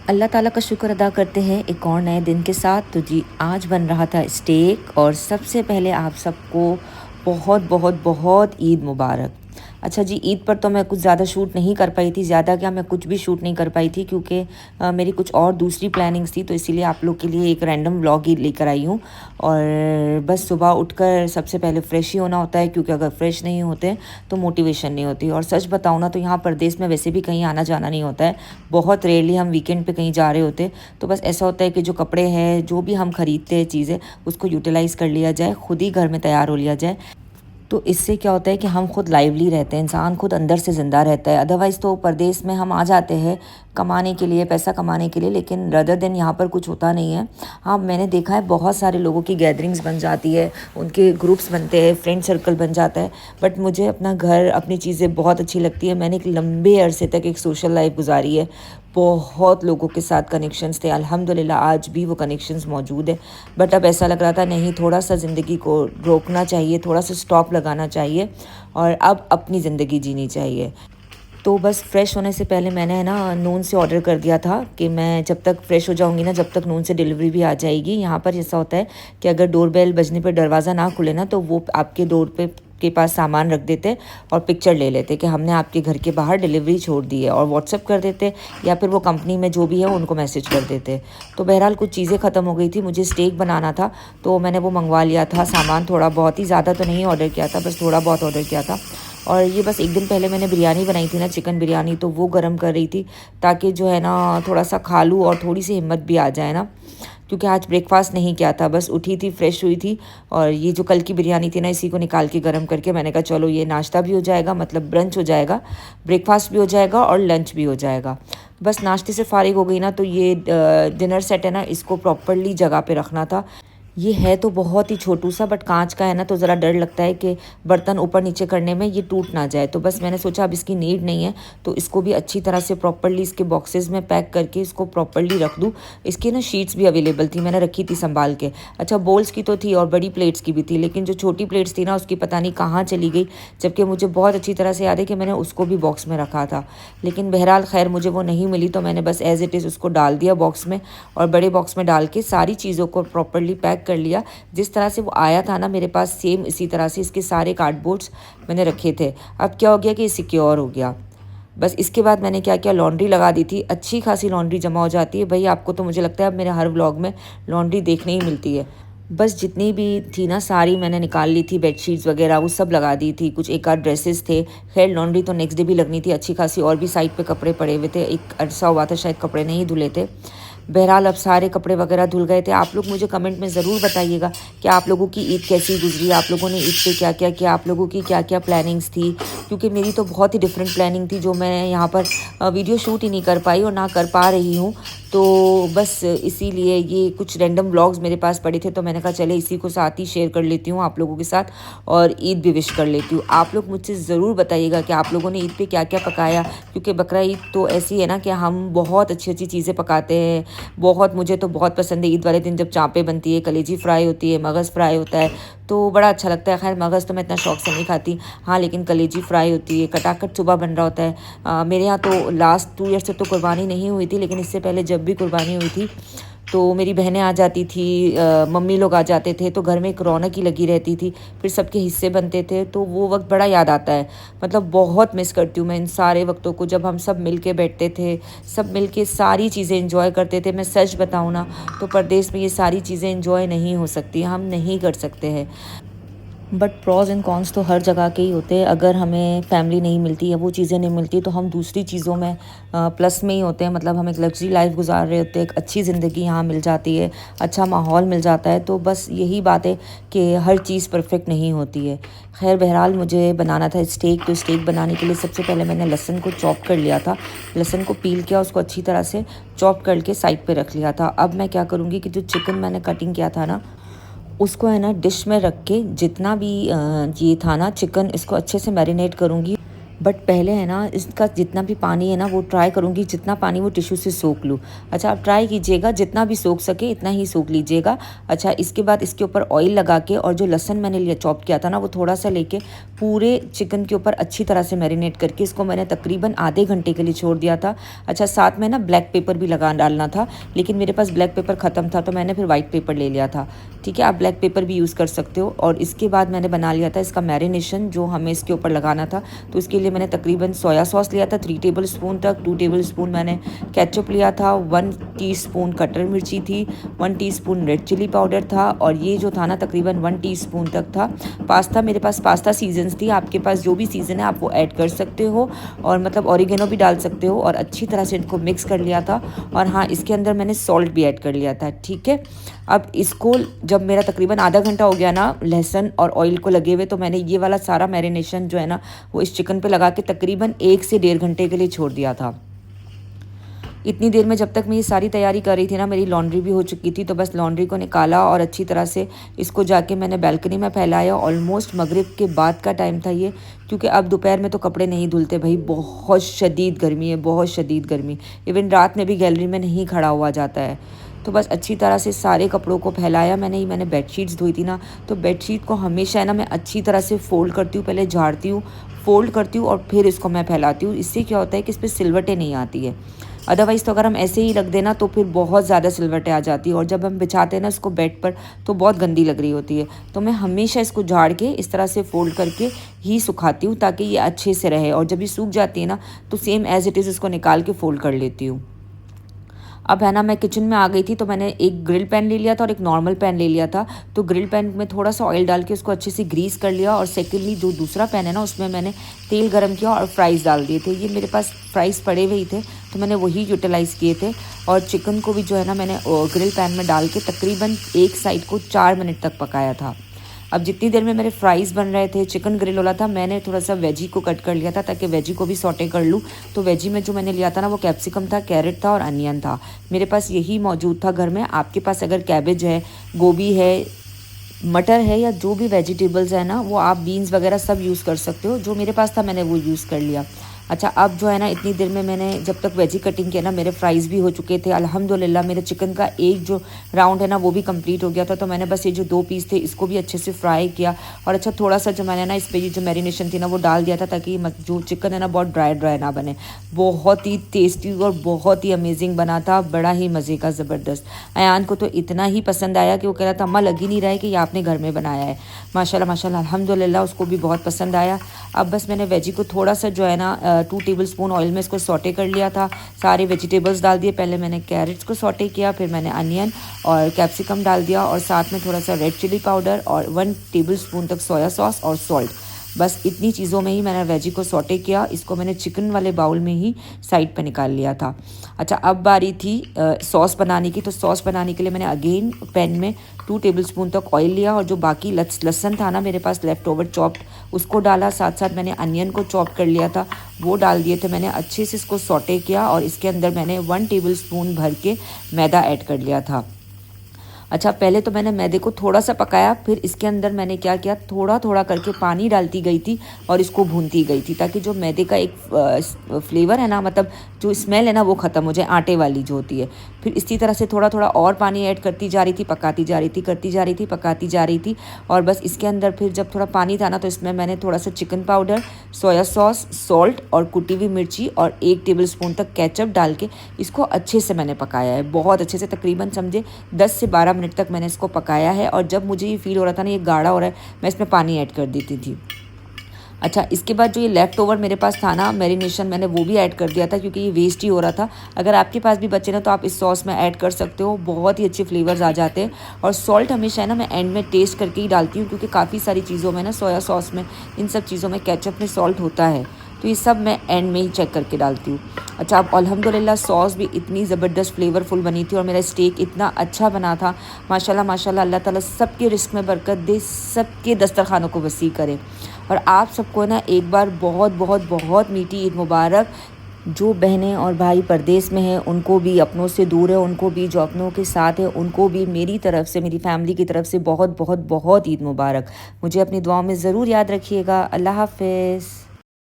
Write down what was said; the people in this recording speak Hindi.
अल्लाह ताला का शुक्र अदा करते हैं एक और नए दिन के साथ। तो जी आज बन रहा था स्टेक, और सबसे पहले आप सबको बहुत बहुत बहुत ईद मुबारक। अच्छा जी, ईद पर तो मैं कुछ ज़्यादा शूट नहीं कर पाई थी, ज़्यादा क्या मैं कुछ भी शूट नहीं कर पाई थी, क्योंकि मेरी कुछ और दूसरी प्लानिंग्स थी। तो इसीलिए आप लोग के लिए एक रैंडम व्लॉग ही लेकर आई हूँ। और बस सुबह उठकर सबसे पहले फ़्रेश ही होना होता है, क्योंकि अगर फ़्रेश नहीं होते तो मोटिवेशन नहीं होती। और सच बताऊँ ना, तो यहाँ परदेश में वैसे भी कहीं आना जाना नहीं होता है, बहुत रेयरली हम वीकेंड पे कहीं जा रहे होते। तो बस ऐसा होता है कि जो कपड़े हैं, जो भी हम खरीदते हैं चीज़ें, उसको यूटिलाइज़ कर लिया जाए, खुद ही घर में तैयार हो लिया जाए। तो इससे क्या होता है कि हम खुद लाइवली रहते हैं, इंसान खुद अंदर से ज़िंदा रहता है। अदरवाइज़ तो परदेश में हम आ जाते हैं कमाने के लिए, पैसा कमाने के लिए, लेकिन रदर देन यहाँ पर कुछ होता नहीं है। हाँ, मैंने देखा है बहुत सारे लोगों की गैदरिंग्स बन जाती है, उनके ग्रुप्स बनते हैं, फ्रेंड सर्कल बन जाता है। बट मुझे अपना घर, अपनी चीज़ें बहुत अच्छी लगती है। मैंने एक लंबे अरसे तक एक सोशल लाइफ गुजारी है, बहुत लोगों के साथ कनेक्शंस थे, अल्हम्दुलिल्लाह आज भी वो कनेक्शंस मौजूद है। बट अब ऐसा लग रहा था नहीं, थोड़ा सा ज़िंदगी को रोकना चाहिए, थोड़ा सा स्टॉप लगाना चाहिए और अब अपनी ज़िंदगी जीनी चाहिए। तो बस फ्रेश होने से पहले मैंने है ना नून से ऑर्डर कर दिया था कि मैं जब तक फ्रेश हो जाऊंगी ना, जब तक नून से डिलीवरी भी आ जाएगी। यहाँ पर ऐसा होता है कि अगर डोरबेल बजने पर दरवाज़ा ना खुले ना, तो वो आपके डोर पे के पास सामान रख देते और पिक्चर ले लेते कि हमने आपके घर के बाहर डिलीवरी छोड़ दी है, और व्हाट्सएप कर देते, या फिर वो कंपनी में जो भी है उनको मैसेज कर देते। तो बहरहाल कुछ चीज़ें ख़त्म हो गई थी, मुझे स्टेक बनाना था, तो मैंने वो मंगवा लिया था सामान। थोड़ा बहुत ही, ज़्यादा तो नहीं ऑर्डर किया था, बस थोड़ा बहुत ऑर्डर किया था। और ये बस एक दिन पहले मैंने बिरयानी बनाई थी ना, चिकन बिरयानी, तो वो गर्म कर रही थी, ताकि जो है ना थोड़ा सा खा लूँ और थोड़ी सी हिम्मत भी आ जाए ना, क्योंकि आज ब्रेकफास्ट नहीं किया था। बस उठी थी, फ्रेश हुई थी, और ये जो कल की बिरयानी थी ना, इसी को निकाल के गर्म करके मैंने कहा चलो ये नाश्ता भी हो जाएगा, मतलब ब्रंच हो जाएगा, ब्रेकफास्ट भी हो जाएगा और लंच भी हो जाएगा। बस नाश्ते से फारिग हो गई ना, तो ये डिनर सेट है ना, इसको प्रॉपरली जगह पे रखना था। ये है तो बहुत ही छोटू सा, बट कांच का है ना, तो ज़रा डर लगता है कि बर्तन ऊपर नीचे करने में ये टूट ना जाए। तो बस मैंने सोचा अब इसकी नीड नहीं है, तो इसको भी अच्छी तरह से प्रॉपरली इसके बॉक्सेस में पैक करके इसको प्रॉपरली रख दूँ। इसकी ना शीट्स भी अवेलेबल थी, मैंने रखी थी संभाल के। अच्छा, बोल्स की तो थी और बड़ी प्लेट्स की भी थी, लेकिन जो छोटी प्लेट्स थी ना, उसकी पता नहीं कहाँ चली गई, जबकि मुझे बहुत अच्छी तरह से याद है कि मैंने उसको भी बॉक्स में रखा था। लेकिन बहरहाल खैर मुझे वो नहीं मिली, तो मैंने बस एज़ इट इज़ उसको डाल दिया बॉक्स में, और बड़े बॉक्स में डाल के सारी चीज़ों को प्रॉपरली पैक कर लिया। जिस तरह से वो आया था ना मेरे पास, सेम इसी तरह से इसके सारे कार्डबोर्ड्स मैंने रखे थे। अब क्या हो गया कि सिक्योर हो गया। बस इसके बाद मैंने क्या किया, लॉन्ड्री लगा दी थी। अच्छी खासी लॉन्ड्री जमा हो जाती है भाई, आपको तो मुझे लगता है अब मेरे हर व्लॉग में लॉन्ड्री देखने ही मिलती है। बस जितनी भी थी ना सारी मैंने निकाल ली थी, बेडशीट्स वगैरह वो सब लगा दी थी, कुछ एक आध ड्रेसेस थे। खैर लॉन्ड्री तो नेक्स्ट डे भी लगनी थी अच्छी खासी, और भी साइड पे कपड़े पड़े हुए थे, एक अरसा हुआ था शायद कपड़े नहीं धुले थे। बहरहाल अब सारे कपड़े वगैरह धुल गए थे। आप लोग मुझे कमेंट में ज़रूर बताइएगा कि आप लोगों की ईद कैसी गुजरी, आप लोगों ने ईद पे क्या क्या किया, आप लोगों की क्या क्या प्लानिंग्स थी, क्योंकि मेरी तो बहुत ही डिफरेंट प्लानिंग थी, जो मैं यहाँ पर वीडियो शूट ही नहीं कर पाई और ना कर पा रही हूँ। तो बस इसीलिए ये कुछ रैंडम व्लॉग्स मेरे पास पड़े थे, तो मैंने कहा चले इसी को साथ ही शेयर कर लेती हूँ आप लोगों के साथ, और ईद भी विश कर लेती हूँ। आप लोग मुझसे ज़रूर बताइएगा कि आप लोगों ने ईद पे क्या क्या पकाया, क्योंकि बकरा ईद तो ऐसी है ना कि हम बहुत अच्छी अच्छी चीज़ें पकाते हैं। बहुत, मुझे तो बहुत पसंद है ईद वाले दिन जब चाँपें बनती है, कलेजी फ्राई होती है, मगज़ फ्राई होता है, तो बड़ा अच्छा लगता है। खैर मगज़ तो मैं इतना शौक से नहीं खाती, हाँ, लेकिन कलेजी फ्राई होती है, कटाकट सुबह बन रहा होता है। मेरे यहाँ तो लास्ट 2 ईयर से तो कुर्बानी नहीं हुई थी, लेकिन इससे पहले जब भी कुर्बानी हुई थी तो मेरी बहनें आ जाती थी, मम्मी लोग आ जाते थे, तो घर में एक रौनक ही लगी रहती थी, फिर सबके हिस्से बनते थे, तो वो वक्त बड़ा याद आता है। मतलब बहुत मिस करती हूँ मैं इन सारे वक्तों को, जब हम सब मिल के बैठते थे, सब मिल के सारी चीज़ें इंजॉय करते थे। मैं सच बताऊँ ना, तो परदेश में ये सारी चीज़ें इंजॉय नहीं हो सकती, हम नहीं कर सकते हैं। बट प्रॉज एंड कॉन्स तो हर जगह के ही होते हैं। अगर हमें फैमिली नहीं मिलती या वो चीज़ें नहीं मिलती, तो हम दूसरी चीज़ों में प्लस में ही होते हैं। मतलब हम एक लग्जरी लाइफ गुजार रहे होते हैं, एक अच्छी ज़िंदगी यहाँ मिल जाती है, अच्छा माहौल मिल जाता है। तो बस यही बात है कि हर चीज़ परफेक्ट नहीं होती है। खैर बहरहाल मुझे बनाना था स्टेक, तो स्टेक बनाने के लिए सबसे पहले मैंने लहसुन को चॉप कर लिया था, लहसुन को पील किया, उसको अच्छी तरह से चॉप करके साइड पे रख लिया था। अब मैं क्या करूँगी कि जो चिकन मैंने कटिंग किया था ना, उसको है ना डिश में रख के, जितना भी ये था ना चिकन, इसको अच्छे से मैरिनेट करूँगी। बट पहले है ना इसका जितना भी पानी है ना वो ट्राई करूँगी जितना पानी वो टिश्यू से सोख लूँ। अच्छा, आप ट्राई कीजिएगा जितना भी सोख सके इतना ही सोख लीजिएगा। अच्छा, इसके बाद इसके ऊपर ऑयल लगा के और जो लहसुन मैंने लिया चॉप किया था ना वो थोड़ा सा लेके पूरे चिकन के ऊपर अच्छी तरह से मैरिनेट करके इसको मैंने तकरीबन आधे घंटे के लिए छोड़ दिया था। अच्छा, साथ में ना ब्लैक पेपर भी लगा डालना था, लेकिन मेरे पास ब्लैक पेपर ख़त्म था तो मैंने फिर वाइट पेपर ले लिया था। ठीक है, आप ब्लैक पेपर भी यूज़ कर सकते हो। और इसके बाद मैंने बना लिया था इसका मैरिनेशन जो हमें इसके ऊपर लगाना था। तो इसके लिए मैंने तकरीबन सोया सॉस लिया था 3 टेबल स्पून तक, 2 टेबल स्पून मैंने केचप लिया था, 1 टीस्पून कटर मिर्ची थी, 1 टीस्पून रेड चिली पाउडर था, और ये जो था ना तकरीबन 1 टीस्पून तक था। पास्ता, मेरे पास पास्ता सीजन्स थी, आपके पास जो भी सीज़न है आप वो ऐड कर सकते हो, और मतलब ऑरिगेनो भी डाल सकते हो। और अच्छी तरह से इनको मिक्स कर लिया था। और हाँ, इसके अंदर मैंने सॉल्ट भी ऐड कर लिया था। ठीक है, अब इसको जब मेरा तकरीबन आधा घंटा हो गया ना लहसुन और ऑयल को लगे हुए, तो मैंने ये वाला सारा मैरिनेशन जो है ना वो इस चिकन पे लगा के तकरीबन 1 से 1.5 घंटे के लिए छोड़ दिया था। इतनी देर में जब तक मैं ये सारी तैयारी कर रही थी ना मेरी लॉन्ड्री भी हो चुकी थी। तो बस लॉन्ड्री को निकाला और अच्छी तरह से इसको जाके मैंने बैल्कनी में फैलाया। ऑलमोस्ट मगरिब के बाद का टाइम था ये, क्योंकि अब दोपहर में तो कपड़े नहीं धुलते भाई, बहुत शदीद गर्मी है, बहुत शदीद गर्मी। इवन रात में भी गैलरी में नहीं खड़ा हुआ जाता है। तो बस अच्छी तरह से सारे कपड़ों को फैलाया मैंने बेडशीट्स धोई थी ना, तो बेडशीट को हमेशा है ना मैं अच्छी तरह से फ़ोल्ड करती हूँ, पहले झाड़ती हूँ, फ़ोल्ड करती हूँ और फिर इसको मैं फैलाती हूँ। इससे क्या होता है कि इस पर सिलवटें नहीं आती है। अदरवाइज़ तो अगर हम ऐसे ही रख देना तो फिर बहुत ज़्यादा सिलवटें आ जाती है, और जब हम बिछाते हैं ना इसको बेड पर तो बहुत गंदी लग रही होती है। तो मैं हमेशा इसको झाड़ के इस तरह से फ़ोल्ड करके ही सुखाती हूँ ताकि ये अच्छे से रहे। और जब ये सूख जाती है ना तो सेम एज़ इट इज़ इसको निकाल के फ़ोल्ड कर लेती हूँ। अब है ना मैं किचन में आ गई थी, तो मैंने एक ग्रिल पैन ले लिया था और एक नॉर्मल पैन ले लिया था। तो ग्रिल पैन में थोड़ा सा ऑयल डाल के उसको अच्छे से ग्रीस कर लिया, और सेकेंडली जो दूसरा पैन है ना उसमें मैंने तेल गरम किया और फ्राइज़ डाल दिए थे। ये मेरे पास फ्राइज़ पड़े हुए ही थे तो मैंने वही यूटिलाइज़ किए थे। और चिकन को भी जो है ना मैंने ग्रिल पैन में डाल के तकरीबन एक साइड को 4 मिनट तक पकाया था। अब जितनी देर में मेरे फ्राइज़ बन रहे थे, चिकन ग्रिल वाला था, मैंने थोड़ा सा वेजी को कट कर लिया था ताकि वेजी को भी सौटे कर लूँ। तो वेजी में जो मैंने लिया था ना वो कैप्सिकम था, कैरेट था और अनियन था। मेरे पास यही मौजूद था घर में। आपके पास अगर कैबेज है, गोभी है, मटर है, या जो भी वेजिटेबल्स है ना वो आप बीन्स वगैरह सब यूज़ कर सकते हो। जो मेरे पास था मैंने वो यूज़ कर लिया। अच्छा, अब जो है ना इतनी देर में मैंने जब तक वेजी कटिंग किया ना मेरे फ्राइज़ भी हो चुके थे अल्हम्दुलिल्लाह। मेरे चिकन का एक जो राउंड है ना वो भी कंप्लीट हो गया था। तो मैंने बस ये जो 2 पीस थे इसको भी अच्छे से फ्राई किया। और अच्छा, थोड़ा सा जो मैंने ना इस पर ये जो मैरिनेशन थी ना वो डाल दिया था ताकि जो चिकन है ना बहुत ड्राई ड्राई ना बने। बहुत ही टेस्टी और बहुत ही अमेजिंग बना था, बड़ा ही मज़े का, ज़बरदस्त। अयान को तो इतना ही पसंद आया कि वो कह रहा था अम्मा लग ही नहीं रहा है कि ये आपने घर में बनाया है। माशाल्लाह माशाल्लाह अल्हम्दुलिल्लाह, उसको भी बहुत पसंद आया। अब बस मैंने वेजी को थोड़ा सा जो है ना 2 टेबल स्पून ऑयल में इसको सौटे कर लिया था। सारे वेजिटेबल्स डाल दिए। पहले मैंने कैरेट्स को सौटे किया, फिर मैंने अनियन और कैप्सिकम डाल दिया, और साथ में थोड़ा सा रेड चिली पाउडर और 1 टेबल स्पून तक सोया सॉस और सॉल्ट। बस इतनी चीज़ों में ही मैंने वेजी को सौटे किया। इसको मैंने चिकन वाले बाउल में ही साइड पे निकाल लिया था। अच्छा, अब बारी थी सॉस बनाने की। तो सॉस बनाने के लिए मैंने अगेन पैन में 2 टेबल स्पून तक ऑयल लिया, और जो बाकी लहसुन था ना मेरे पास लेफ़्ट ओवर चॉप्ड उसको डाला। साथ साथ मैंने अनियन को चॉप कर लिया था, वो डाल दिए थे। मैंने अच्छे से इसको सौटे किया, और इसके अंदर मैंने 1 टेबल स्पून भर के मैदा ऐड कर लिया था। अच्छा, पहले तो मैंने मैदे को थोड़ा सा पकाया, फिर इसके अंदर मैंने क्या किया, थोड़ा थोड़ा करके पानी डालती गई थी और इसको भूनती गई थी ताकि जो मैदे का एक फ्लेवर है ना, मतलब जो स्मेल है ना वो ख़त्म हो जाए, आटे वाली जो होती है। फिर इसी तरह से थोड़ा थोड़ा और पानी ऐड करती जा रही थी, पकाती जा रही थी, करती जा रही थी, पकाती जा रही थी। और बस इसके अंदर फिर जब थोड़ा पानी था ना तो इसमें मैंने थोड़ा सा chicken powder, soya sauce, salt और कुटी हुई मिर्ची और 1 टेबल स्पून तक केचप डाल के इसको अच्छे से मैंने पकाया है, बहुत अच्छे से। तकरीबन समझे 10 से 12 मिनट तक मैंने इसको पकाया है। और जब मुझे ये फील हो रहा था ना ये गाढ़ा हो रहा है, मैं इसमें पानी ऐड कर देती थी। अच्छा, इसके बाद जो ये लेफ़्ट ओवर मेरे पास था ना मैरिनेशन, मैंने वो भी ऐड कर दिया था क्योंकि ये वेस्ट ही हो रहा था। अगर आपके पास भी बचे ना तो आप इस सॉस में ऐड कर सकते हो, बहुत ही अच्छे फ्लेवर्स आ जाते हैं। और सॉल्ट हमेशा है ना मैं एंड में टेस्ट करके ही डालती हूँ, क्योंकि काफ़ी सारी चीज़ों में ना, सोया सॉस में, इन सब चीज़ों में, केचप में सॉल्ट होता है, तो ये सब मैं एंड में ही चेक करके डालती हूँ। अच्छा, अब अल्हम्दुलिल्लाह सॉस भी इतनी ज़बरदस्त फ्लेवरफुल बनी थी और मेरा स्टेक इतना अच्छा बना था, माशाल्लाह माशाल्लाह। अल्लाह ताला सबके रिस्क में बरकत दे, सबके दस्तरखानों को वसी करे। और आप सबको ना एक बार बहुत बहुत बहुत मीठी ईद मुबारक। जो बहनें और भाई परदेश में हैं उनको भी, अपनों से दूर है उनको भी, जो अपनों के साथ है उनको भी मेरी तरफ से, मेरी फैमिली की तरफ से बहुत बहुत बहुत ईद मुबारक। मुझे अपनी दुआओं में ज़रूर याद रखिएगा। अल्लाह हाफ़िज़।